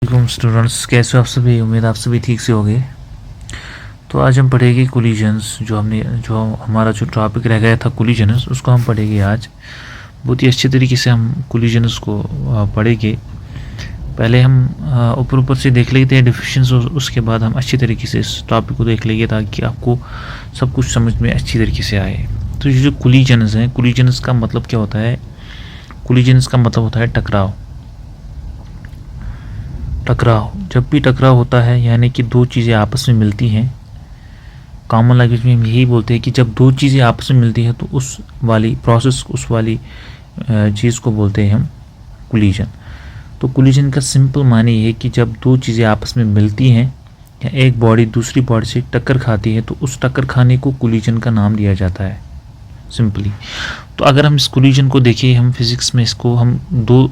वालेकुम स्टूडेंट्स, कैसे हो आप सभी। उम्मीद आप सभी ठीक से होंगे। तो आज हम पढ़ेंगे कोलिजन्स। जो हमारा जो टॉपिक रह गया था कोलिजन्स, उसको हम पढ़ेंगे आज। बहुत ही अच्छे तरीके से हम कोलिजन्स को पढ़ेंगे। पहले हम ऊपर ऊपर से देख लेते हैं डिफिनेशंस, उसके बाद हम अच्छी तरीके से इस टॉपिक को देख लेंगे ताकि आपको सब कुछ समझ में अच्छी तरीके से आए। तो ये जो कोलिजन्स हैं, कोलिजन्स का मतलब क्या होता है? कोलिजन्स का मतलब होता है टकराव। टकराव, जब भी टकराव होता है यानी कि दो चीज़ें आपस में मिलती हैं। कॉमन लैंग्वेज में हम यही बोलते हैं कि जब दो चीज़ें आपस में मिलती हैं तो उस वाली प्रोसेस, उस वाली चीज़ को बोलते हैं हम कोलिजन। तो कोलिजन का सिंपल माने ये है कि जब दो चीज़ें आपस में मिलती हैं या एक बॉडी दूसरी बॉडी से टक्कर खाती है तो उस टक्कर खाने को कोलिजन का नाम दिया जाता है, सिंपली। तो अगर हम इस कोलिजन को देखें, हम फिज़िक्स में इसको हम दो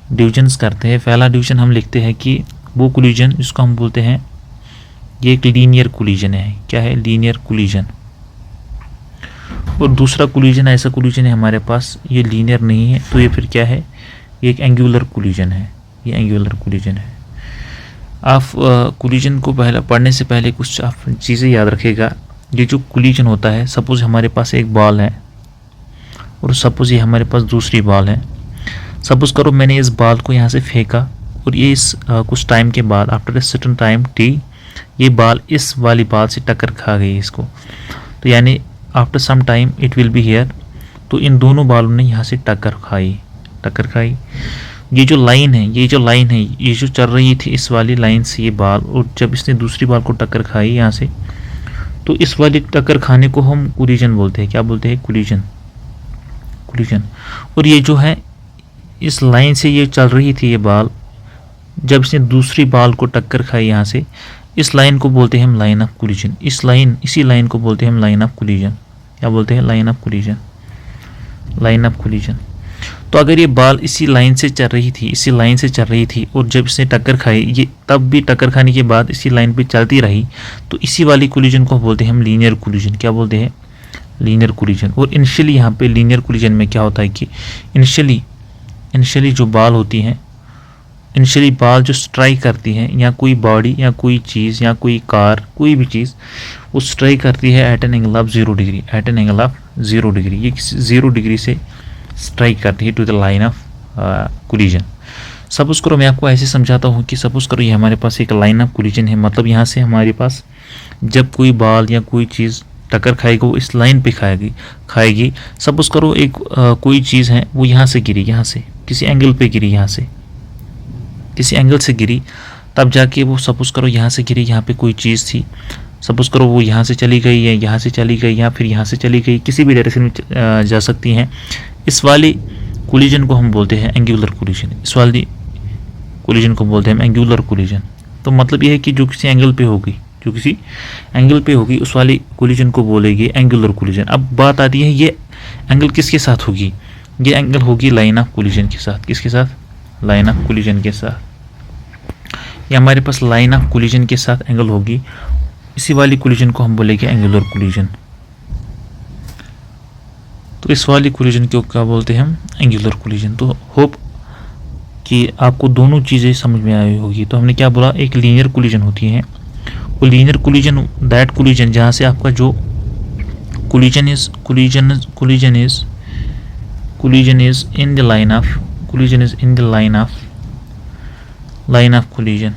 डिविजन्स करते हैं। पहला डिवीजन हम लिखते हैं कि वो कोलिजन जिसको हम बोलते हैं ये एक लीनियर कोलिजन है। क्या है? Linear collision. और दूसरा कोलिजन ऐसा कोलिजन है हमारे पास, ये लीनियर नहीं है, तो ये फिर क्या है? ये एक एंगुलर कोलिजन है। ये एंगुलर कोलिजन है। आप कोलिजन को पहले पढ़ने से पहले कुछ आप चीज़ें याद रखिएगा। ये जो कोलिजन होता है, सपोज हमारे पास एक बॉल है और सपोज ये हमारे पास दूसरी बॉल है। सपोज करो मैंने इस बॉल को यहाँ से फेंका और ये इस कुछ टाइम के बाद, after a certain time T, ये बॉल इस वाली बॉल से टक्कर खा गई इसको। तो यानी after some time it will be here. तो इन दोनों बॉलों ने यहाँ से टक्कर खाई। ये जो लाइन है, ये जो चल रही थी इस वाली लाइन से ये बॉल, और जब इसने दूसरी बॉल को टक्कर खाई यहाँ से, तो इस वाली टक्कर खाने को हम कोलिजन बोलते हैं। क्या बोलते हैं? कोलिजन। और ये जो है इस लाइन से ये चल रही थी ये बॉल, जब इसने दूसरी बॉल को टक्कर खाई यहाँ से, इस लाइन को बोलते हैं हम लाइन ऑफ कोलिजन। इसी लाइन को बोलते हैं हम लाइन ऑफ कोलिजन। क्या बोलते हैं? Line of collision. तो अगर ये बॉल इसी लाइन से चल रही थी और जब इसने टक्कर खाई, ये तब भी टक्कर खाने के बाद इसी लाइन पे चलती रही, तो इसी वाली कोलिजन को बोलते हैं हम लीनियर कोलिजन। क्या बोलते हैं? Linear collision. और इनिशियली यहाँ पे लीनियर कोलिजन में क्या होता है कि इनिशियली जो बॉल होती हैं, इनिशियली बॉल जो स्ट्राइक करती है, या कोई बॉडी या कोई चीज़ या कोई कार, कोई भी चीज़ वो स्ट्राइक करती है at an angle of 0 degree. ये 0 डिग्री से स्ट्राइक करती है to the line of collision. Suppose करो मैं आपको ऐसे समझाता हूँ कि सपोज करो ये हमारे पास एक लाइन ऑफ कोलिजन है। मतलब यहाँ से हमारे पास जब कोई बॉल या कोई चीज़ टक्कर खाएगी वो इस लाइन पे खाएगी। सपोज करो एक कोई चीज़ है वो यहाँ से गिरी, यहाँ से किसी एंगल पे गिरी, किसी एंगल से गिरी, तब जाके वो सपोज करो यहाँ से गिरी, यहाँ पे कोई चीज़ थी। सपोज करो वो यहाँ से चली गई है, यहाँ से चली गई, या फिर यहाँ से चली गई, किसी भी डायरेक्शन में जा सकती हैं। इस वाली कोलिजन को हम बोलते हैं एंगुलर कोलिजन। इस वाली कोलिजन को बोलते हैं हम एंगुलर कोलिजन। तो मतलब ये है कि जो किसी एंगल पे होगी उस वाली कोलिजन को बोलेगी एंगुलर कोलिजन। अब बात आती है ये एंगल किसके साथ होगी? ये एंगल होगी लाइन ऑफ कोलिजन के साथ। किसके साथ? लाइन ऑफ कोलिजन के साथ। ये हमारे पास लाइन ऑफ कोलिजन के साथ एंगल होगी, इसी वाली कोलिजन को हम बोलेंगे एंगुलर कोलिजन। तो इस वाली कोलिजन को क्या बोलते हैं हम? Angular collision. तो होप कि आपको दोनों चीज़ें समझ में आई होगी। तो हमने क्या बोला? एक लीनियर कोलिजन होती है, वो लीनियर कोलिजन, दैट कोलिजन जहाँ से आपका जो collision is in the line of collision.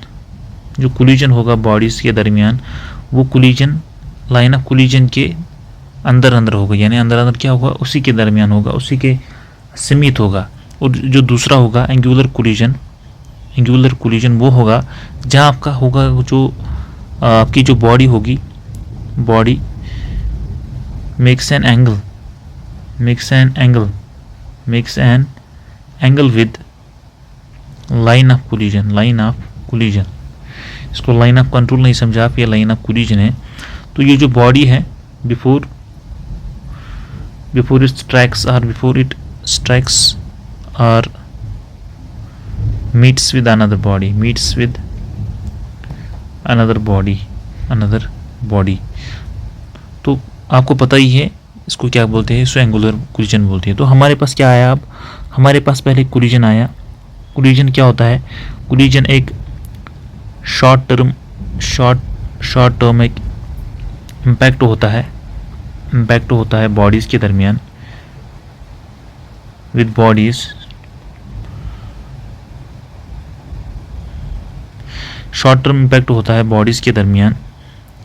जो कोलिजन होगा बॉडीज के दरमियान, वो कोलिजन लाइन ऑफ कोलिजन के अंदर होगा। यानी अंदर क्या होगा? उसी के दरमियान होगा, उसी के सीमित होगा। और जो दूसरा होगा एंगुलर कोलिजन वो होगा जहाँ आपका होगा जो आपकी जो बॉडी होगी, body makes an angle with line of collision. इसको लाइन ऑफ कंट्रोल नहीं समझा आप, ये लाइन ऑफ कोलिजन है। तो ये जो बॉडी है before it strikes or meets with another body। तो आपको पता ही है इसको क्या बोलते हैं? इसको एंगुलर कोलिजन बोलते हैं। तो हमारे पास क्या आया? अब हमारे पास पहले कोलिजन आया, कोलिजन क्या होता है? कोलिजन एक शॉर्ट टर्म एक इम्पैक्ट होता है बॉडीज़ के दरमियान, with bodies, short term impact होता है बॉडीज़ के दरमियान।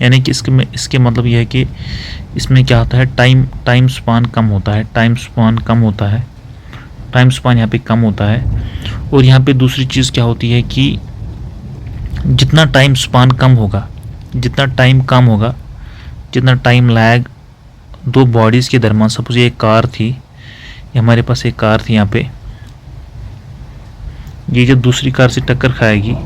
यानी कि इसके मतलब यह है कि इसमें क्या होता है, टाइम स्पान कम होता है, टाइम स्पान यहाँ पे कम होता है। और यहाँ पे दूसरी चीज़ क्या होती है कि जितना टाइम स्पान कम होगा, जितना टाइम लैग दो बॉडीज़ के दरमियान, सपोज ये एक कार थी, ये हमारे पास एक कार थी यहाँ पे, ये जब दूसरी कार से टक्कर खाएगी,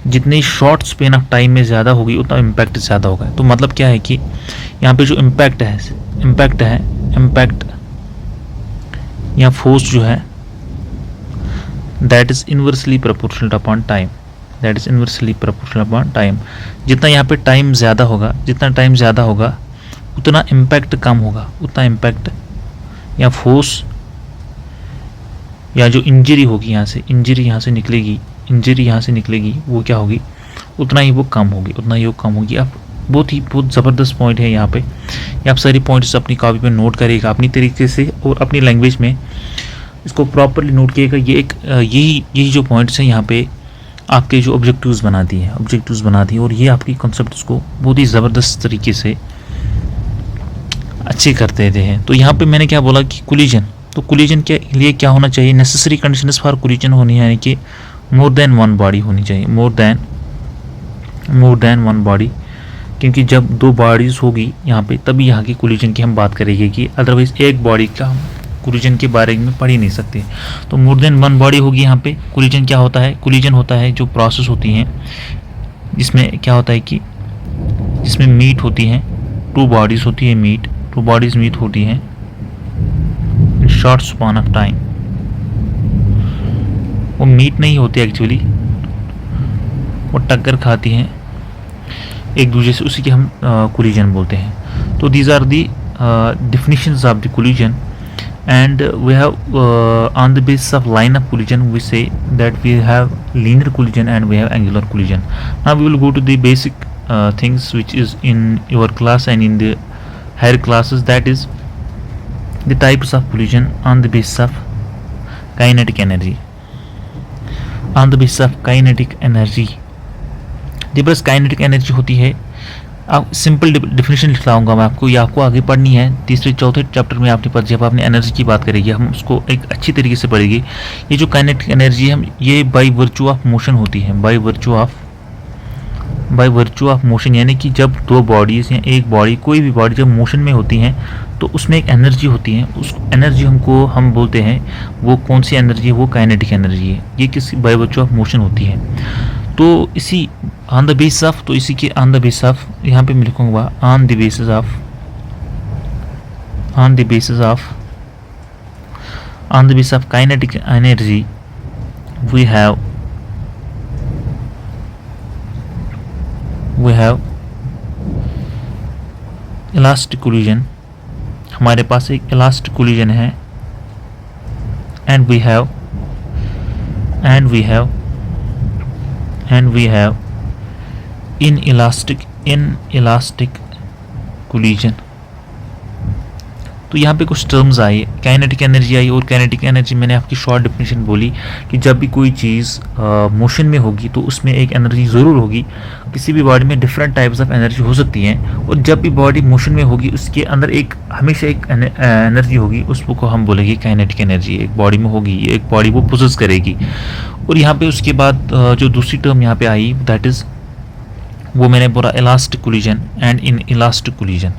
जितनी शॉर्ट स्पेन ऑफ टाइम में ज़्यादा होगी उतना इम्पैक्ट ज़्यादा होगा। तो मतलब क्या है कि यहाँ पे जो इम्पैक्ट या फोर्स जो है, that is inversely proportional upon time, जितना यहाँ पे टाइम ज़्यादा होगा उतना इम्पैक्ट कम होगा, उतना इम्पैक्ट या फोर्स या जो इंजरी होगी, इंजरी यहाँ से निकलेगी वो क्या होगी, उतना ही वो कम होगी। आप बहुत ज़बरदस्त पॉइंट है यहाँ पे, ये आप सारी पॉइंट्स अपनी कॉपी पे नोट करिएगा अपनी तरीके से और अपनी लैंग्वेज में इसको प्रॉपरली नोट कीजिएगा। ये एक यही जो पॉइंट्स हैं यहाँ पे आपके जो ऑब्जेक्टिव्स बनाती है और ये आपकी कॉन्सेप्ट्स को बहुत ही ज़बरदस्त तरीके से अच्छे कर देते हैं। तो यहाँ पे मैंने क्या बोला कि कोलिजन, तो कोलिजन के लिए क्या होना चाहिए, नेसेसरी कंडीशंस फॉर कोलिजन होनी है, यानी कि मोर देन वन बॉडी होनी चाहिए, मोर देन वन बॉडी, क्योंकि जब दो बॉडीज़ होगी यहाँ पे तभी यहाँ की कोलिजन की हम बात करेंगे, कि अदरवाइज एक बॉडी का हम कोलिजन के बारे में पढ़ ही नहीं सकते। तो मोर देन वन बॉडी होगी यहाँ पे। कोलिजन क्या होता है? कोलिजन होता है जो प्रोसेस होती हैं जिसमें क्या होता है कि जिसमें मीट होती हैं, टू बॉडीज़ मीट होती हैं in short span of time. वो मीट नहीं होती एक्चुअली, वो टक्कर खाती हैं एक दूसरे से, उसी के हम कोलिजन बोलते हैं। तो these are the definitions of the collision, and we have on the basis of line of collision we say that we have linear collision and we have angular collision. Now we will go to the basic things which is in your class and in the higher classes, that is the types of collision on the basis of kinetic energy. On the basis of kinetic energy, the बस kinetic energy होती है, आप simple definition लिखलाऊंगा मैं आपको, ये आपको आगे पढ़नी है। तीसरे चौथे चैप्टर में आपने जब आपने एनर्जी की बात करेंगे हम उसको एक अच्छी तरीके से पढ़ेंगे। ये जो काइनेटिक एनर्जी है ये बाय वर्चू ऑफ मोशन होती है, बाय वर्चू ऑफ मोशन, यानी कि जब दो बॉडीज़ या एक बॉडी, कोई भी बॉडी जब मोशन में होती हैं तो उसमें एक एनर्जी होती है, उस एनर्जी हम बोलते हैं, वो कौन सी एनर्जी है, वो काइनेटिक एनर्जी है। ये किसी बाय वर्चू ऑफ मोशन होती है। तो इसी ऑन द बेसिस ऑफ, तो इसी के ऑन द बेसिस ऑफ यहाँ पे मैं लिखूँगा on the basis of kinetic energy we have elastic collision, हमारे पास एक इलास्टिक कोलिजन है, and we have inelastic collision. तो यहाँ पे कुछ टर्म्स आई, काइनेटिक एनर्जी आई, और काइनेटिक एनर्जी मैंने आपकी शॉर्ट डेफिनेशन बोली कि जब भी कोई चीज़ मोशन में होगी तो उसमें एक एनर्जी ज़रूर होगी। किसी भी बॉडी में डिफरेंट टाइप्स ऑफ एनर्जी हो सकती हैं, और जब भी बॉडी मोशन में होगी उसके अंदर एक हमेशा एक एनर्जी होगी, उसको हम बोलेंगे काइनेटिक एनर्जी। एक बॉडी में होगी, एक बॉडी वो पोजेस करेगी। और यहाँ पे उसके बाद जो दूसरी टर्म यहाँ पे आई, दैट इज़ वो मैंने बोला elastic collision and in elastic collision.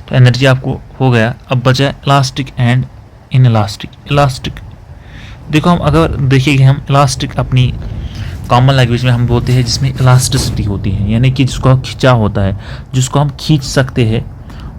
तो एनर्जी आपको हो गया, अब बचा इलास्टिक एंड इन इलास्टिक। देखो हम अगर देखिए हम इलास्टिक अपनी कॉमन लैंग्वेज में हम बोलते हैं जिसमें इलास्टिसिटी होती है, यानी कि जिसको खिंचा होता है, जिसको हम खींच सकते हैं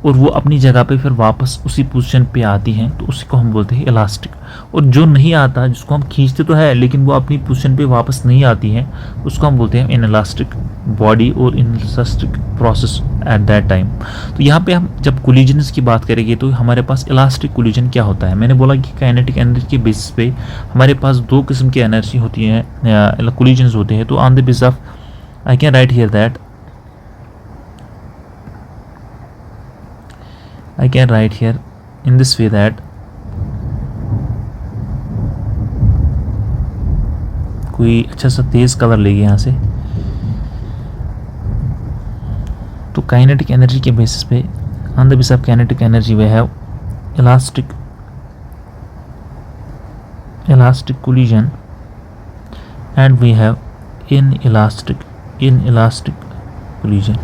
और वो अपनी जगह पे फिर वापस उसी पोजीशन पे आती हैं, तो उसी को हम बोलते हैं इलास्टिक। और जो नहीं आता, जिसको हम खींचते तो है लेकिन वो अपनी पोजीशन पे वापस नहीं आती हैं, उसको हम बोलते हैं इन इलास्टिक। बॉडी और elastic process at that time. तो यहाँ पे हम जब कोलिजन्स की बात करेंगे तो हमारे पास इलास्टिक कोलिजन क्या होता है। मैंने बोला कि काइनेटिक एनर्जी के बेसिस पे हमारे पास दो किस्म की एनर्जी होती है, कोलिजन्स होते हैं। तो on the basis of I can write here that, I can write here in this way that कोई अच्छा सा तेज कलर लेंगे यहाँ से। तो काइनेटिक एनर्जी के बेसिस पे on the basis of kinetic energy we have elastic collision and we have inelastic collision.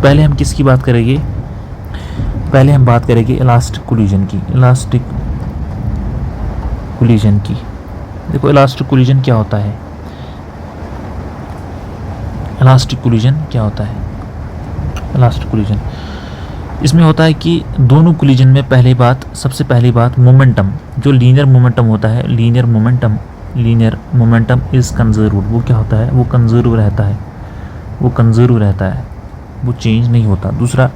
पहले हम किसकी बात करेंगे, पहले हम बात करेंगे इलास्टिक कोलिजन की। देखो इलास्टिक कोलिजन क्या होता है, इलास्टिक कोलिजन इसमें होता है कि दोनों कोलिजन में सबसे पहली बात मोमेंटम, जो लीनियर मोमेंटम होता है, लीनियर मोमेंटम इज कंजर्व्ड। वो क्या होता है, वो कंजर्व रहता है, वो चेंज नहीं होता। दूसरा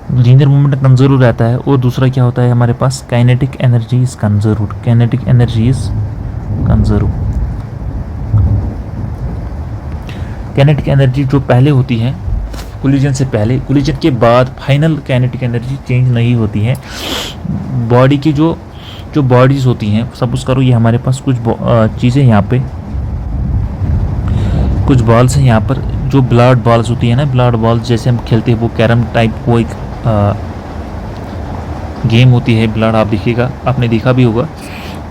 लीनियर मोमेंटम कंजर्व रहता है, और दूसरा क्या होता है हमारे पास kinetic energy is conserved. Kinetic energy जो पहले होती है कोलिजन से पहले, कोलिजन के बाद फाइनल काइनेटिक एनर्जी चेंज नहीं होती है। बॉडी की जो बॉडीज होती हैं, सपोज करो ये हमारे पास कुछ चीज़ें यहाँ पे, कुछ बॉल्स हैं यहाँ पर, जो ब्लड बॉल्स होती है ना, ब्लड बॉल्स जैसे हम खेलते हैं, वो कैरम टाइप वो एक गेम होती है, ब्लड आप देखिएगा, आपने देखा भी होगा।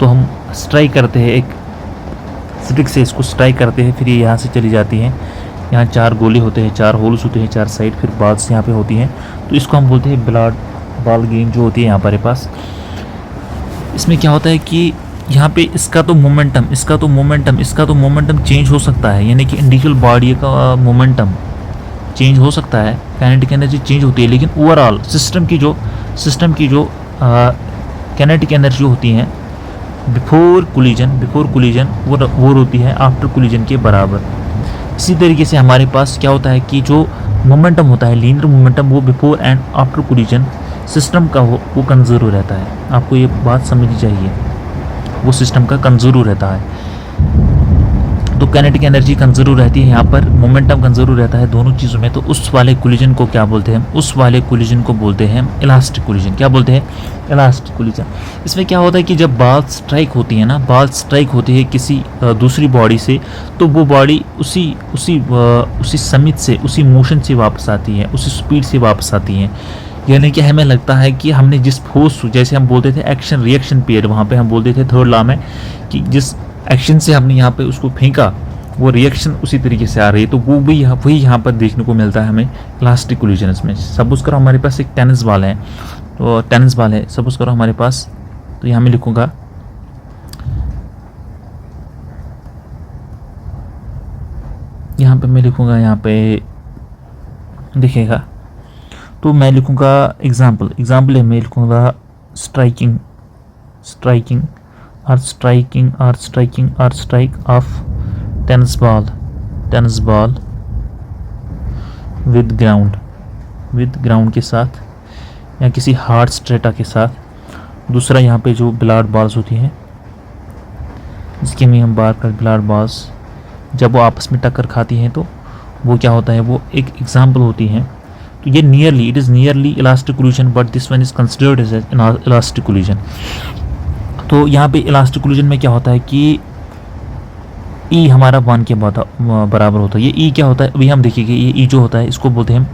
तो हम स्ट्राइक करते हैं, एक स्टिक से इसको स्ट्राइक करते हैं, फिर ये यहाँ से चली जाती हैं। यहाँ 4 गोले होते हैं, 4 होल्स होते हैं 4 साइड, फिर बॉल्स यहाँ पे होती हैं। तो इसको हम बोलते हैं ब्लड बॉल गेम जो होती है यहाँ पर पास। इसमें क्या होता है कि यहाँ पे इसका तो मोमेंटम चेंज हो सकता है, यानी कि इंडिविजुअल बॉडी का मोमेंटम चेंज हो सकता है, काइनेटिक एनर्जी चेंज होती है, लेकिन ओवरऑल सिस्टम की जो काइनेटिक एनर्जी होती है बिफोर कोलिजन वो होती है आफ्टर कोलिजन के बराबर। इसी तरीके से हमारे पास क्या होता है कि जो मोमेंटम होता है, लीनियर मोमेंटम, वो before and after collision system का वो कंजर्व रहता है। आपको ये बात समझनी चाहिए, वो सिस्टम का कंजर्व रहता है। तो काइनेटिक एनर्जी कंजर्व रहती है यहाँ पर, मोमेंटम कंजर्व रहता है, दोनों चीज़ों में। तो उस वाले कोलिजन को क्या बोलते हैं, उस वाले कोलिजन को बोलते हैं इलास्टिक कोलिजन। क्या बोलते हैं, इलास्टिक कोलिजन। इसमें क्या होता है कि जब बॉल स्ट्राइक होती है ना, बॉल स्ट्राइक होती है किसी दूसरी बॉडी से, तो वो बॉडी उसी समित से, उसी मोशन से वापस आती है, उसी स्पीड से वापस आती है। यानी कि हमें लगता है कि हमने जिस फोर्स, जैसे हम बोलते थे एक्शन रिएक्शन पीरियड, वहाँ पे हम बोलते थे 3rd लॉ में कि जिस एक्शन से हमने यहाँ पे उसको फेंका, वो रिएक्शन उसी तरीके से आ रही है। तो वो भी वही यहाँ पर देखने को मिलता है हमें इलास्टिक कोलिजन में। सपोज करो हमारे पास एक टेनिस बॉल है, तो टेनिस बॉल है सपोज करो हमारे पास, तो यहाँ मैं लिखूँगा यहाँ पे दिखेगा, तो मैं लिखूँगा एग्जाम्पल है, मैं लिखूँगा strike off tennis ball with ground के साथ, या किसी हार्ड स्ट्रेटा के साथ। दूसरा यहाँ पे जो ब्लड बॉल्स होती हैं, जिसकी में हम बात कर, ब्लड बॉल्स जब वो आपस में टक्कर खाती हैं, तो वो क्या होता है, वो एक एग्जाम्पल होती हैं। तो ये it is nearly elastic collision, but this one is considered as elastic collision. तो यहाँ पे इलास्टिक कोलिजन में क्या होता है कि ई हमारा 1 के बराबर होता है। ये ई क्या होता है, अभी हम देखेंगे। ये ई जो होता है, इसको बोलते हैं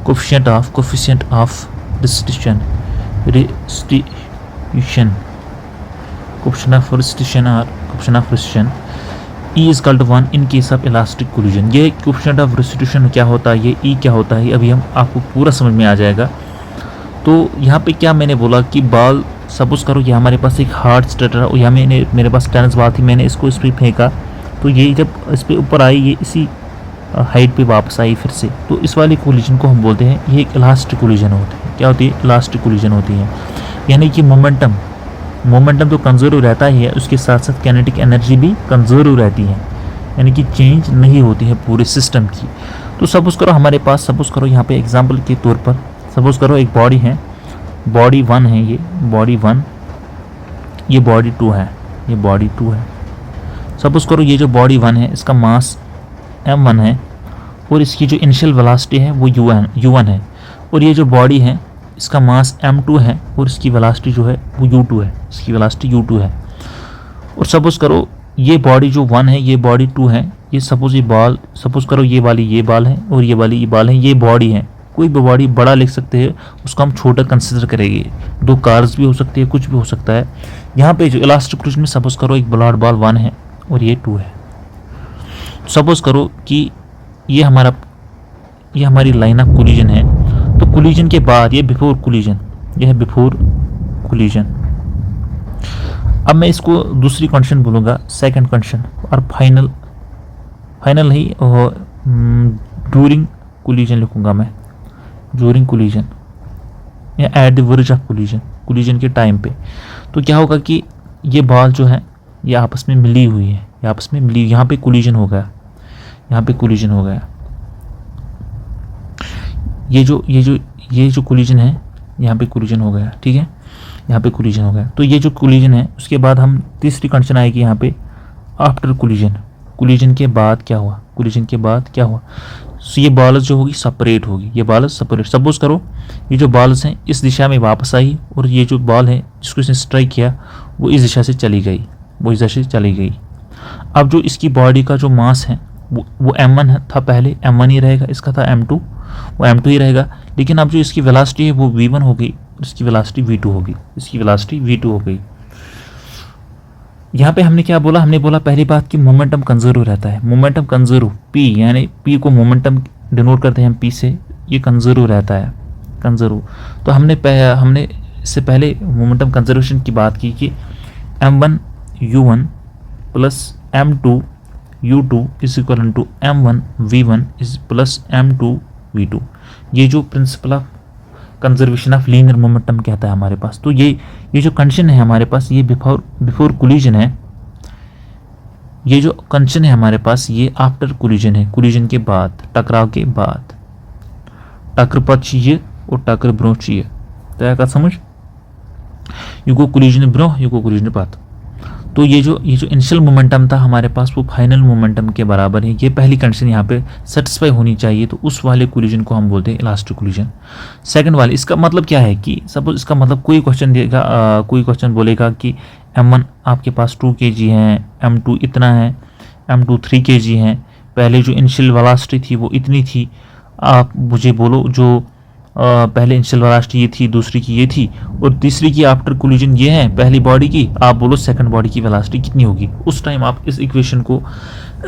coefficient of restriction, E is called 1 in case of elastic collision. ये कोफिशिएंट ऑफ रिस्ट्रिक्शन क्या होता है, ये ई क्या होता है, अभी हम आपको पूरा समझ में आ जाएगा। तो यहाँ पे क्या मैंने बोला कि बॉल, सपोज करो ये हमारे पास एक हार्ड स्ट्रेटर, यहाँ मेरे पास टेनिस बॉल थी, मैंने इसको इस पर फेंका, तो ये जब इस पर ऊपर आई, ये इसी हाइट पे वापस आई फिर से, तो इस वाली कोलिजन को हम बोलते हैं, ये एक इलास्टिक कोलिजन होती है। क्या होती है, इलास्टिक कोलिजन होती है। यानी कि मोमेंटम तो कंजर्व रहता ही है, उसके साथ साथ काइनेटिक एनर्जी भी कंजर्व रहती है। यानी कि चेंज नहीं होती है पूरे सिस्टम की। तो सपोज करो हमारे पास, सपोज करो यहाँ पे एग्जांपल के तौर पर सपोज करो एक बॉडी है, बॉडी 1 है, ये बॉडी 1, ये बॉडी 2 है, ये बॉडी 2 है। सपोज करो ये जो बॉडी 1 है इसका मास m1 है और इसकी जो इनिशियल वेलोसिटी है वो u1 है, और ये जो बॉडी है इसका मास m2 है और इसकी वेलोसिटी जो है वो u2 है, इसकी वेलोसिटी u2 है। और सपोज करो ये बॉडी जो 1 है, ये बॉडी 2 है, ये सपोज ये बॉल, सपोज करो ये वाली ये बाल है और ये वाली ये बाल है, ये बॉडी है। कोई भी बॉडी बड़ा लिख सकते हैं, उसको हम छोटा कंसिडर करेंगे। 2 कार्स भी हो सकती है, कुछ भी हो सकता है। यहाँ पे जो इलास्टिक कोलिजन में सपोज करो एक ब्लॉड बॉल 1 है और ये 2 है। सपोज करो कि ये हमारी लाइन ऑफ कोलिजन है। तो कोलिजन के बाद ये बिफोर कोलिजन, ये है बिफोर कोलिजन। अब मैं इसको दूसरी कंडीशन बोलूँगा, सेकंड कंडीशन, और फाइनल नहीं, ड्यूरिंग कोलिजन लिखूँगा मैं, ड्यूरिंग कोलिजन या at the verge of collision, collision के टाइम पे। तो क्या होगा कि ये बॉल जो है ये आपस में मिली हुई है, ये आपस में मिली, यहाँ पे कोलिजन हो गया, यहाँ पे कोलिजन हो गया। ये जो कोलिजन है यहाँ पे कोलिजन हो गया, ठीक है, यहाँ पे कोलिजन हो गया। तो ये जो कोलिजन है उसके बाद हम तीसरी कंडीशन आएगी यहाँ पे आफ्टर कोलिजन, कोलिजन के बाद क्या हुआ, कोलिजन के बाद क्या हुआ। सो ये बॉल्स जो होगी सेपरेट होगी, ये बॉल्स सेपरेट। सपोज करो ये जो बॉल्स हैं इस दिशा में वापस आई और ये जो बॉल है जिसको इसने स्ट्राइक किया वो इस दिशा से चली गई, वो इस दिशा से चली गई। अब जो इसकी बॉडी का जो मास है वो m1 था, पहले m1 ही रहेगा, इसका था m2, वो m2 ही रहेगा। लेकिन अब जो इसकी वेलोसिटी है वो v1 हो गई, इसकी वेलोसिटी v2 हो गई, इसकी वेलोसिटी v2 हो गई। यहाँ पे हमने क्या बोला, हमने बोला पहली बात कि मोमेंटम कंजर्व रहता है, मोमेंटम कंजर्व p, यानी p को मोमेंटम डिनोट करते हैं हम p से, ये कंजर्व रहता है, कंजर्व। तो हमने इससे पहले मोमेंटम कंजर्वेशन की बात की कि m1 u1 plus m2 u2 is equal to m1 v1 is plus m2 v2। ये जो principle of conservation of linear momentum कहता है हमारे पास। तो ये जो कंडीशन है हमारे पास, ये बिफोर कोलिजन है, ये जो कंडीशन है हमारे पास ये आफ्टर कोलिजन है, कोलिजन के बाद, टकराव के बाद। टक्कर पद चाहिए और टक्कर ब्रो चाहिए, तो समझ, युगो कोलिजन ब्रो, युगो कोलिजन पद। तो ये जो इनिशियल मोमेंटम था हमारे पास वो फाइनल मोमेंटम के बराबर है। ये पहली कंडीशन यहाँ पे सेटिस्फाई होनी चाहिए, तो उस वाले कोलिजन को हम बोलते हैं इलास्टिक कोलिजन। सेकंड वाले, इसका मतलब क्या है कि सपोज इसका मतलब कोई क्वेश्चन देगा, कोई क्वेश्चन बोलेगा कि m1 आपके पास 2 kg है, m2 इतना है, m2 3 kg है, पहले जो इनिशियल वेलोसिटी थी वो इतनी थी, आप मुझे बोलो जो पहले इनिशियल वेलोसिटी ये थी, दूसरी की ये थी और तीसरी की आफ्टर कोलिजन ये है, पहली बॉडी की, आप बोलो सेकंड बॉडी की वेलोसिटी कितनी होगी। उस टाइम आप इस इक्वेशन को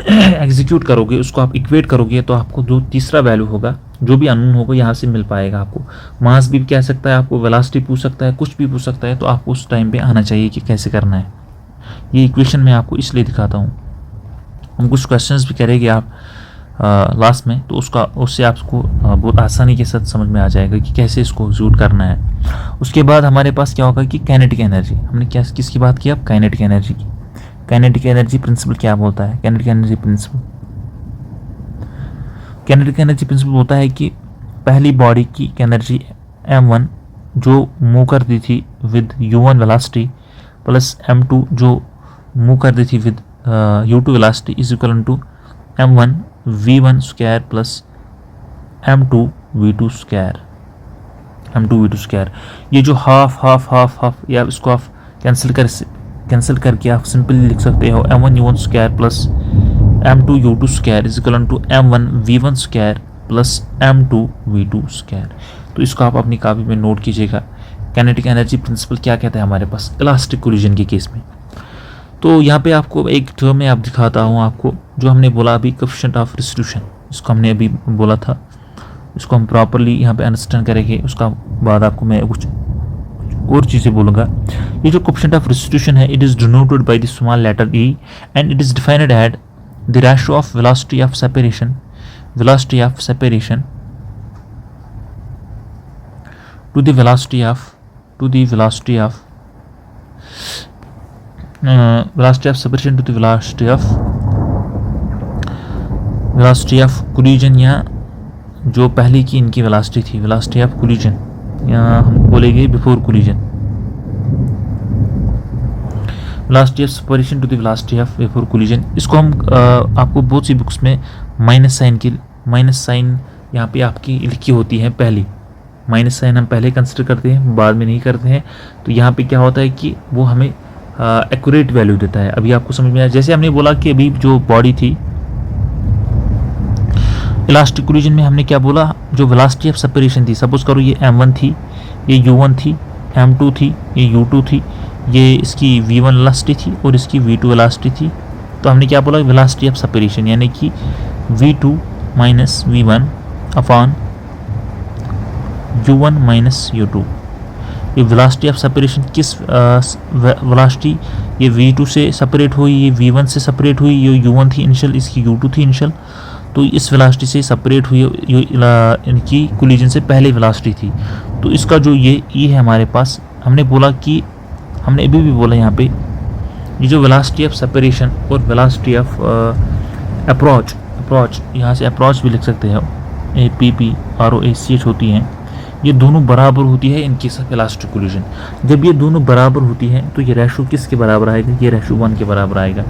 एग्जीक्यूट करोगे, उसको आप इक्वेट करोगे, तो आपको जो तीसरा वैल्यू होगा, जो भी अननोन होगा यहाँ से मिल पाएगा आपको। मास भी कह सकता है, आपको वेलोसिटी पूछ सकता है, कुछ भी पूछ सकता है, तो आपको उस टाइम पे आना चाहिए कि कैसे करना है। ये इक्वेशन मैं आपको इसलिए दिखाता हूँ, हम कुछ क्वेश्चंस भी करेंगे आप लास्ट में, तो उससे आपको बहुत आसानी के साथ समझ में आ जाएगा कि कैसे इसको एग्जीक्यूट करना है। उसके बाद हमारे पास क्या होगा कि काइनेटिक एनर्जी, हमने किसकी बात की अब, काइनेटिक एनर्जी की। काइनेटिक एनर्जी प्रिंसिपल क्या बोलता है, kinetic energy principal, kinetic energy principal होता है कि पहली बॉडी की एनर्जी m1 जो मूव करती थी with u1 velocity plus m2 जो मूव करती थी with u2 velocity is equal to m1 v1 square plus m2 v2 square, m2 v2 square. ये जो हाफ या इसको आप कैंसिल करके आप सिंपली लिख सकते हो m1 u1 square plus m2 u2 square is equal to m1 v1 square plus m2 v2 square. तो इसको आप अपनी कॉपी में नोट कीजिएगा। काइनेटिक एनर्जी प्रिंसिपल क्या कहता है हमारे पास इलास्टिक कोलिजन के केस में। तो यहाँ पे आपको एक टर्म में आप दिखाता हूँ आपको, जो हमने बोला अभी कोएफिशिएंट ऑफ डिस्ट्रीब्यूशन, इसको हमने अभी बोला था, इसको हम प्रॉपरली यहाँ पे अंडरस्टैंड करेंगे। उसका बाद आपको मैं कुछ और चीज़ें बोलूँगा। ये जो कोएफिशिएंट ऑफ डिस्ट्रीब्यूशन है, it is denoted by the small letter e and it is defined at the ratio of velocity of separation to the velocity of velocity of separation to the velocity of velocity of collision, या जो पहले की इनकी velocity थी, velocity of collision, यहाँ हम बोलेंगे before collision, velocity of separation to the velocity of before collision. इसको हम आपको बहुत सी बुक्स में माइनस साइन यहाँ पे आपकी लिखी होती है पहली, माइनस साइन हम पहले कंसिडर करते हैं, बाद में नहीं करते हैं। तो यहाँ पे क्या होता है कि वो हमें एक्यूरेट वैल्यू देता है। अभी आपको समझ में आया, जैसे हमने बोला कि अभी जो बॉडी थी इलास्टिक कोलिजन में, हमने क्या बोला, जो वेलोसिटी ऑफ सेपरेशन थी, सपोज करो ये m1 थी, ये u1 थी, m2 थी, ये u2 थी, ये इसकी v1 वेलोसिटी थी और इसकी v2 वेलोसिटी थी। तो हमने क्या बोला, वेलोसिटी ऑफ सेपरेशन, यानी कि v2 minus v1 upon u1 minus u2। ये वेलोसिटी ऑफ सेपरेशन किस वेलोसिटी, ये v2 से सेपरेट हुई, ये v1 से सेपरेट हुई, ये u1 थी इनिशियल, इसकी u2 थी इनिशियल, तो इस वेलोसिटी से सेपरेट हुई, इनकी कोलिजन से पहले वेलोसिटी थी। तो इसका जो ये ई है हमारे पास, हमने बोला कि हमने अभी भी बोला यहाँ पे, ये जो वेलोसिटी ऑफ सेपरेशन और वेलोसिटी ऑफ अप्रोच, यहाँ से अप्रोच भी लिख सकते हैं, APPROACH होती हैं, ये दोनों बराबर होती है इनकी इलास्टिक कोलिजन। जब ये दोनों बराबर होती हैं तो ये रेशो किसके बराबर आएगा, ये रेशो 1 के बराबर आएगा,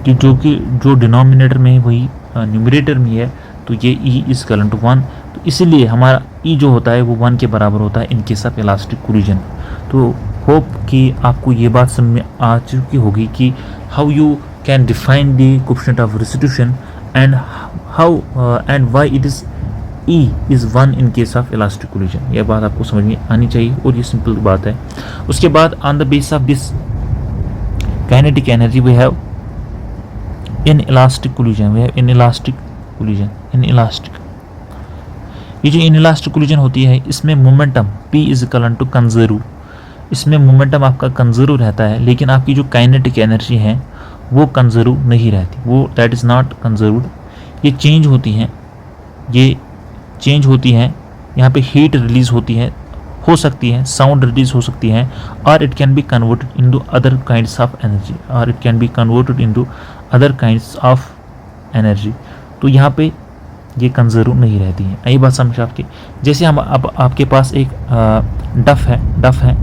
कि जो डिनोमिनेटर में है वही न्यूमरेटर में है, तो ये E इज इक्वल टू 1। तो इसीलिए हमारा E जो होता है वो 1 के बराबर होता है इन केस ऑफ इलास्टिक कोलिजन। तो होप कि आपको ये बात समझ में आ चुकी होगी कि how you can define the coefficient of restitution and how and why it is E is 1 in case of elastic collision. यह बात आपको समझ में आनी चाहिए और ये सिंपल बात है। उसके बाद on the base of this kinetic energy we have in elastic collision, we have in elastic collision, in elastic, ये जो इन इलास्टिक कोलिजन होती है इसमें momentum P is equal to conserve, इसमें मोमेंटम आपका कंजर्व रहता है, लेकिन आपकी जो काइनेटिक एनर्जी है वो कंजर्व नहीं रहती, वो दैट इज़ नॉट कंजर्व्ड, ये चेंज होती हैं, ये चेंज होती हैं। यहाँ पे हीट रिलीज होती है, हो सकती है साउंड रिलीज हो सकती है, और it can be converted into other kinds of energy, और it can be converted into other kinds of energy. तो यहाँ पे ये कंजर्व नहीं रहती हैं। यही बात समझ आपकी, जैसे हम अब आपके पास एक डफ है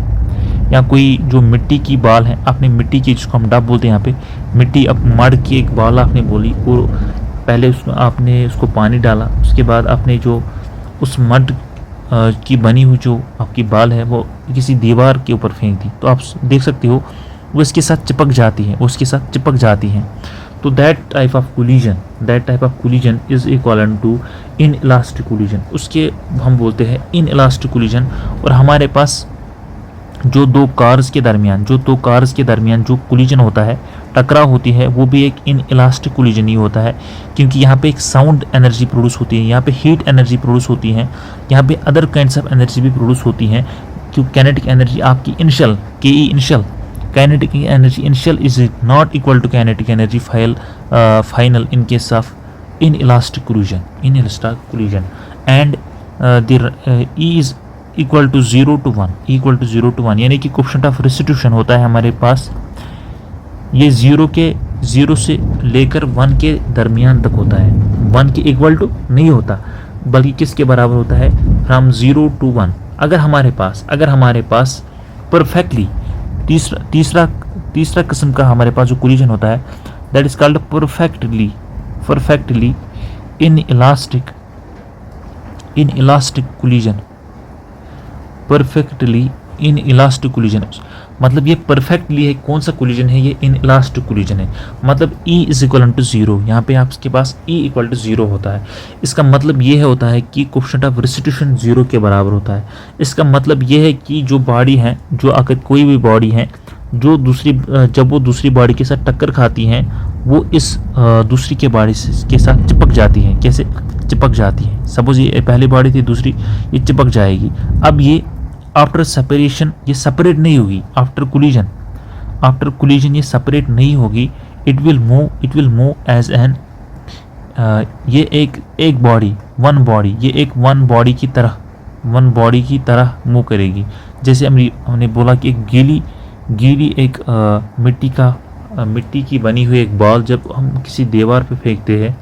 या कोई जो मिट्टी की बाल है, आपने मिट्टी की, जिसको हम डफ बोलते हैं यहाँ पे, मिट्टी अब मड की एक बाल आपने बोली, और पहले उसमें आपने उसको पानी डाला, उसके बाद आपने जो उस मड की बनी हुई जो आपकी बाल है वो किसी दीवार के ऊपर फेंक दी, तो आप देख सकते हो वो इसके साथ चिपक जाती है, उसके साथ चिपक जाती हैं। तो that type of collision is equal to in elastic collision, उसके हम बोलते हैं इन इलास्टिक कोलिजन। और हमारे पास जो दो कार्स के दरमियान जो कोलिजन होता है, टकराव होती है, वो भी एक इन इलास्टिक कोलिजन ही होता है, क्योंकि यहाँ पे एक साउंड एनर्जी प्रोड्यूस होती है, यहाँ पे हीट एनर्जी प्रोड्यूस होती है, यहाँ पे अदर काइंड्स ऑफ एनर्जी भी प्रोड्यूस होती हैं। क्योंकि काइनेटिक एनर्जी आपकी इनिशियल के initial kinetic energy initial is not equal to kinetic energy final in case of in elastic collision and the E is equal to 0 to 1, यानी कि coefficient of restitution होता है हमारे पास, ये 0 से लेकर 1 के दरमियान तक होता है, 1 के इक्वल टू नहीं होता, बल्कि किसके बराबर होता है, फ्रॉम 0 to 1। अगर हमारे पास परफेक्टली तीसरा किस्म का हमारे पास जो कोलिजन होता है, that is called perfectly in elastic collision, मतलब ये परफेक्टली है, कौन सा कोलिजन है, ये इन इलास्टिक कोलिजन है। मतलब E इज इक्वल टू 0, यहाँ पे आपके पास E इक्वल टू 0 होता है। इसका मतलब ये होता है कि कोएफिशिएंट ऑफ रेस्टिट्यूशन 0 के बराबर होता है। इसका मतलब ये है कि जो बॉडी है, जो अगर कोई भी बॉडी है जो जब वो दूसरी बॉडी के साथ टक्कर खाती हैं, वो इस दूसरी के बॉडी के साथ चिपक जाती हैं। कैसे चिपक जाती है, सपोज ये पहली बॉडी थी, दूसरी ये चिपक जाएगी। अब ये आफ्टर सेपरेशन ये सेपरेट नहीं होगी, आफ्टर कोलिजन ये सेपरेट नहीं होगी, it will move as an, ये एक बॉडी, वन बॉडी, ये एक वन बॉडी की तरह मूव करेगी। जैसे हमने बोला कि एक गीली एक मिट्टी का मिट्टी की बनी हुई एक बॉल जब हम किसी दीवार पे फेंकते हैं,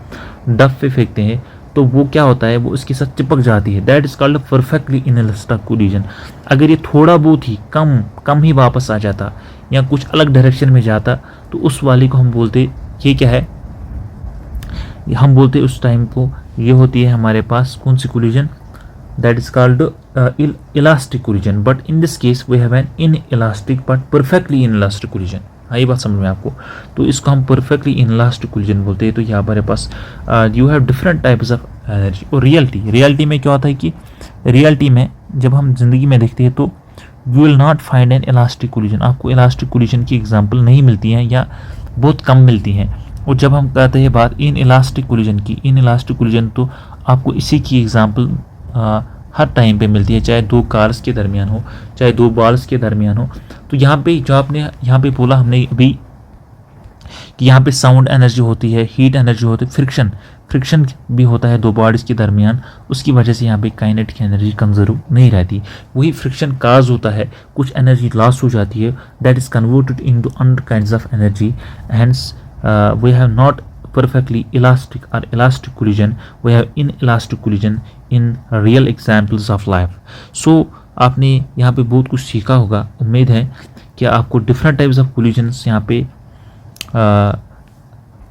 डफ पे फेंकते हैं, तो वो क्या होता है, वो इसके साथ चिपक जाती है। That is called perfectly inelastic collision. अगर ये थोड़ा बहुत ही कम ही वापस आ जाता या कुछ अलग डायरेक्शन में जाता तो उस वाले को हम बोलते, ये क्या है, हम बोलते उस टाइम को, ये होती है हमारे पास कौन सी collision, that is called elastic collision. But in this case we have an inelastic but perfectly inelastic collision. ये बात समझ में आपको, तो इसको हम परफेक्टली इनइलास्टिक कोलिजन बोलते हैं। तो यहाँ हमारे पास you have different types of energy. और रियलिटी में क्या होता है कि रियलिटी में जब हम जिंदगी में देखते हैं तो you will not find N elastic collision. आपको इलास्टिक कोलिजन की एग्जांपल नहीं मिलती हैं या बहुत कम मिलती हैं। और जब हम कहते हैं बात इन इलास्टिक कोलिजन की, इन इलास्टिक कोलिजन तो आपको इसी की एग्जांपल हर टाइम पे मिलती है, चाहे दो कार्स के दरमियान हो, चाहे दो बॉल्स के दरमियान हो। तो यहाँ पे जो आपने यहाँ पे बोला हमने अभी कि यहाँ पे साउंड एनर्जी होती है, हीट एनर्जी होती है, फ्रिक्शन भी होता है दो बॉडीज के दरमियान, उसकी वजह से यहाँ पे काइनेटिक एनर्जी कंजर्व नहीं रहती। वही फ्रिक्शन काज होता है, कुछ एनर्जी लॉस हो जाती है, that is converted into other kinds of energy. Hence we have not perfectly elastic or elastic collision, we have inelastic collision in real examples of life. So आपने यहाँ पे बहुत कुछ सीखा होगा। उम्मीद है कि आपको डिफरेंट टाइप्स ऑफ कोलिजन्स यहाँ पे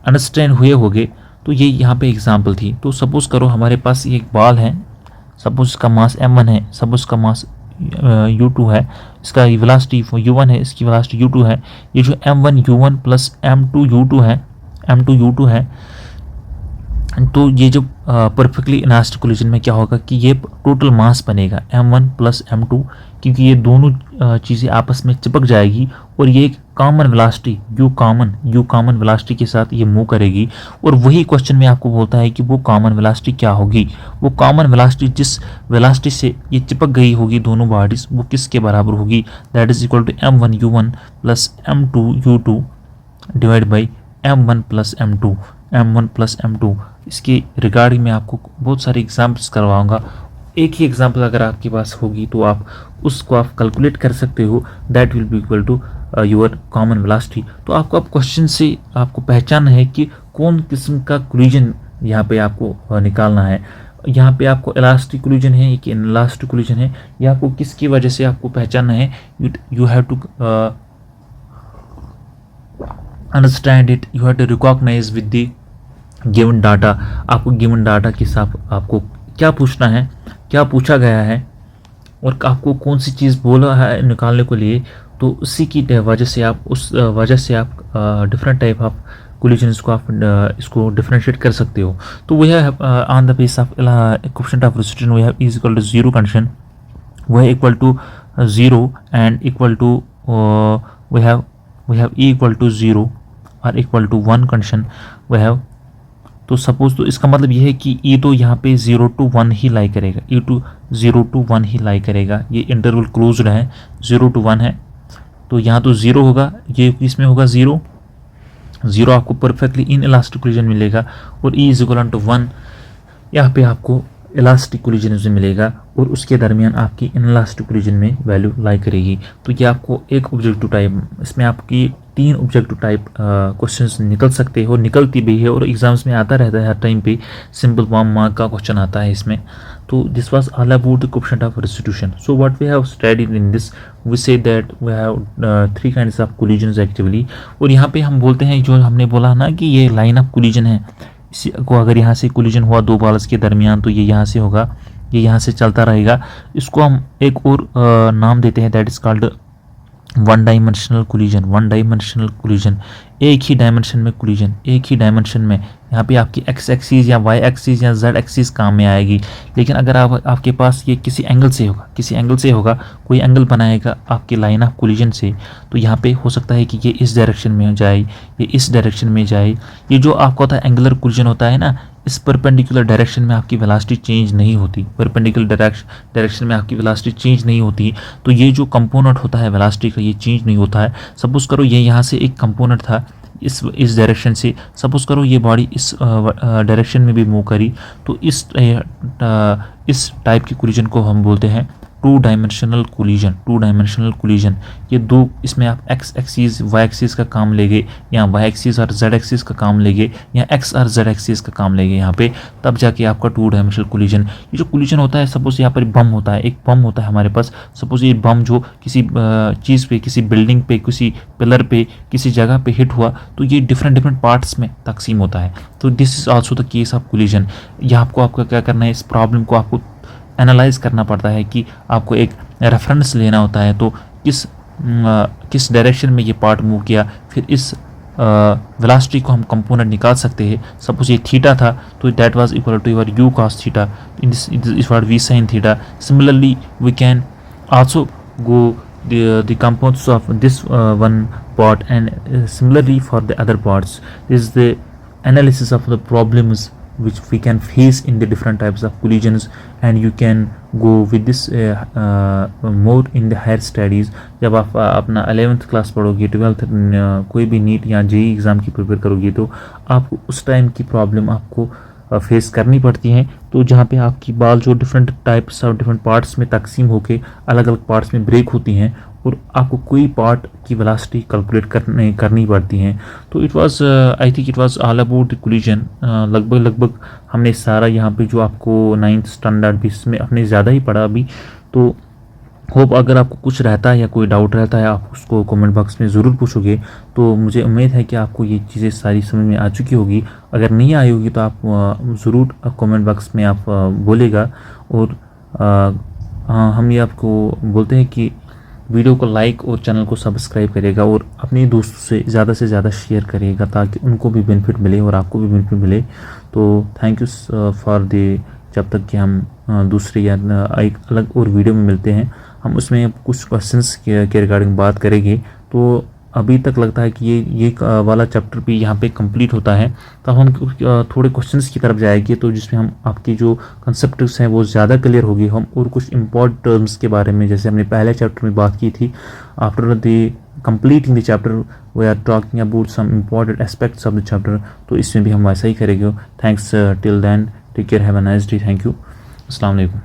अंडरस्टैंड हुए होंगे। तो ये यहाँ पे एग्जांपल थी। तो सपोज करो हमारे पास एक बॉल है, सपोज इसका मास m1 है, सपोज इसका मास u2 है, इसका वेलोसिटी u1 है, इसकी वेलोसिटी u2 है। ये जो m1 u1 plus m2 u2 है, तो ये जो परफेक्टली इलास्टिक कोलिजन में क्या होगा कि ये टोटल मास बनेगा m1 प्लस m2, क्योंकि ये दोनों चीज़ें आपस में चिपक जाएगी और ये एक common velocity u common velocity के साथ ये मूव करेगी। और वही क्वेश्चन में आपको बोलता है कि वो कॉमन वेलोसिटी क्या होगी। वो कॉमन वेलोसिटी जिस वेलोसिटी से ये चिपक गई होगी दोनों बॉडीज, वो किसके बराबर होगी, that is equal to m1 u1 plus m2 u2 divide by m1 plus m2। इसके रिगार्डिंग में आपको बहुत सारे एग्जाम्पल्स करवाऊंगा। एक ही एग्जाम्पल अगर आपके पास होगी तो आप उसको आप कैलकुलेट कर सकते हो, that will be equal to your common velocity. तो आपको अब क्वेश्चन से आपको पहचानना है कि कौन किस्म का कोलिजन यहाँ पे आपको निकालना है। यहाँ पे आपको इलास्टिक कोलिजन है कि इनइलास्टिक कोलिजन है, या आपको किसकी वजह से आपको पहचानना है। You have to understand it, you have to recognize with the given data। आपको गिवन डाटा के साथ आपको क्या पूछना है, क्या पूछा गया है और आपको कौन सी चीज़ बोला है निकालने के लिए, तो उसी की वजह से आप डिफरेंट टाइप ऑफ कोलिजन्स को आप इसको डिफरेंशिएट कर सकते हो। तो we have on the base of coefficient of resistance we have is equal to zero condition, we equal to zero and equal to we have E equal to zero और equal to 1 condition we have. तो suppose, तो इसका मतलब ये है कि ई तो यहाँ पे 0 to 1 ही लाई करेगा, ई टू 0 to 1 ही लाई करेगा। ये इंटरवल क्लोज्ड है, 0 to 1 है, तो यहाँ तो 0 होगा, ये इसमें होगा 0 आपको परफेक्टली इन इलास्टिक कोलिजन मिलेगा। और ई इज इक्वल टू 1 यहाँ पे आपको इलास्टिक कोलिजन में मिलेगा और उसके दरमियान आपकी इनइलास्टिक कोलिजन में वैल्यू लाई करेगी। तो ये आपको एक ऑब्जेक्टिव टाइप, इसमें आपकी 3 ऑब्जेक्टिव टाइप क्वेश्चंस निकल सकते हो, निकलती भी है और एग्जाम्स में आता रहता है हर टाइम पे। सिंपल 1 मार्क का क्वेश्चन आता है इसमें। तो this was all about the coefficient of restitution. So what we have studied in this, we say that we have 3 kinds of collisions actively. और यहाँ पे हम बोलते हैं, जो हमने बोला ना कि ये लाइन ऑफ कोलिजन है, इसी को अगर यहाँ से कोलिजन हुआ दो बॉल्स के दरमियान तो ये यहाँ से होगा, ये यहाँ से चलता रहेगा। इसको हम एक और नाम देते हैं, that is called one dimensional collision. एक ही डायमेंशन में कोलिजन, एक ही डायमेंशन में। यहाँ पे आपकी एक्स एक्सिस या वाई एक्सिस या जेड एक्सिस काम में आएगी। लेकिन अगर आपके पास ये किसी एंगल से होगा, कोई एंगल बनाएगा आपके लाइन ऑफ कोलिजन से, तो यहाँ पे हो सकता है कि ये इस डायरेक्शन में जाए, ये इस डायरेक्शन में जाए। ये जो आपका होता है एंगुलर कोलिजन होता है ना, इस परपेंडिकुलर डायरेक्शन में आपकी वेलोसिटी चेंज नहीं होती, परपेंडिकुलर डायरेक्शन में आपकी वेलोसिटी चेंज नहीं होती। तो ये जो कंपोनेंट होता है वेलोसिटी का, ये चेंज नहीं होता है। सपोज करो ये यहाँ से एक कंपोनेंट था इस डायरेक्शन से, सपोज करो ये बॉडी इस डायरेक्शन में भी मूव करी, तो इस टाइप की कोलिजन को हम बोलते हैं टू डायमेंशनल कोलिजन, ये दो, इसमें आप एक्स एक्सिस वाई एक्सिस का काम लेंगे, या वाई एक्सिस और जेड एक्सिस का काम लेंगे, या एक्स और जेड एक्सिस का काम लेंगे यहाँ पे, तब जाके आपका टू डायमेंशनल कोलिजन। ये जो कोलिजन होता है, सपोज यहाँ पर बम होता है, एक बम होता है हमारे पास, सपोज ये बम जो किसी चीज़ पे, किसी बिल्डिंग पे, किसी पिलर पे, किसी जगह पे हिट हुआ, तो ये डिफरेंट पार्ट्स में तकसीम होता है। तो this is also the case of collision. यहाँ आपका क्या करना है, इस प्रॉब्लम को आपको एनालाइज करना पड़ता है कि आपको एक रेफरेंस लेना होता है, तो किस डायरेक्शन में ये पार्ट मूव किया, फिर इस वेलोसिटी को हम कंपोनेंट निकाल सकते हैं। सपोज ये थीटा था, तो that was equal to your u cos theta, in this is what we sine theta. Similarly we can also go the components of this one part, and similarly for the other parts. This is the analysis of the problems which we can face in the different types of collisions, and you can go with this more in the higher studies. जब आप अपना 11th class पढ़ोगे, 12th कोई भी NEET या JEE exam की prepare करोगे, तो आपको उस टाइम की प्रॉब्लम आपको फेस करनी पड़ती हैं। तो जहाँ पे आपकी बाल जो डिफरेंट टाइप्स और डिफरेंट पार्ट्स में तकसीम होके अलग अलग पार्ट्स में ब्रेक होती हैं, और आपको कोई पार्ट की वेलोसिटी कैलकुलेट करनी पड़ती हैं। तो it was I think it was all about the collision. लगभग हमने सारा यहाँ पे जो आपको 9th स्टैंडर्ड भी इसमें अपने ज़्यादा ही पढ़ा अभी। तो होप अगर आपको कुछ रहता है या कोई डाउट रहता है, आप उसको कमेंट बॉक्स में ज़रूर पूछोगे। तो मुझे उम्मीद है कि आपको ये चीज़ें सारी समझ में आ चुकी होगी। अगर नहीं आई होगी तो आप ज़रूर कमेंट बॉक्स में आप बोलेगा। और हम ये आपको बोलते हैं कि वीडियो को लाइक और चैनल को सब्सक्राइब करिएगा, और अपने दोस्तों से ज़्यादा शेयर करिएगा, ताकि उनको भी बेनिफिट मिले और आपको भी बेनिफिट मिले। तो थैंक यू फॉर द, जब तक कि हम दूसरे या एक अलग और वीडियो में मिलते हैं, हम उसमें कुछ क्वेश्चंस के रिगार्डिंग बात करेंगे। तो अभी तक लगता है कि ये वाला चैप्टर भी यहाँ पे कंप्लीट होता है। तब हम थोड़े क्वेश्चंस की तरफ जाएंगे, तो जिसमें हम आपके जो कंसेप्ट्स हैं वो ज़्यादा क्लियर होगी। हम और कुछ इम्पोर्टेंट टर्म्स के बारे में, जैसे हमने पहले चैप्टर में बात की थी, after the completing the chapter we are talking about some important aspects of the chapter. तो इसमें भी हम वैसा ही करेंगे। Thanks till then, take care, have a nice day, thank you, अस्सलाम वालेकुम।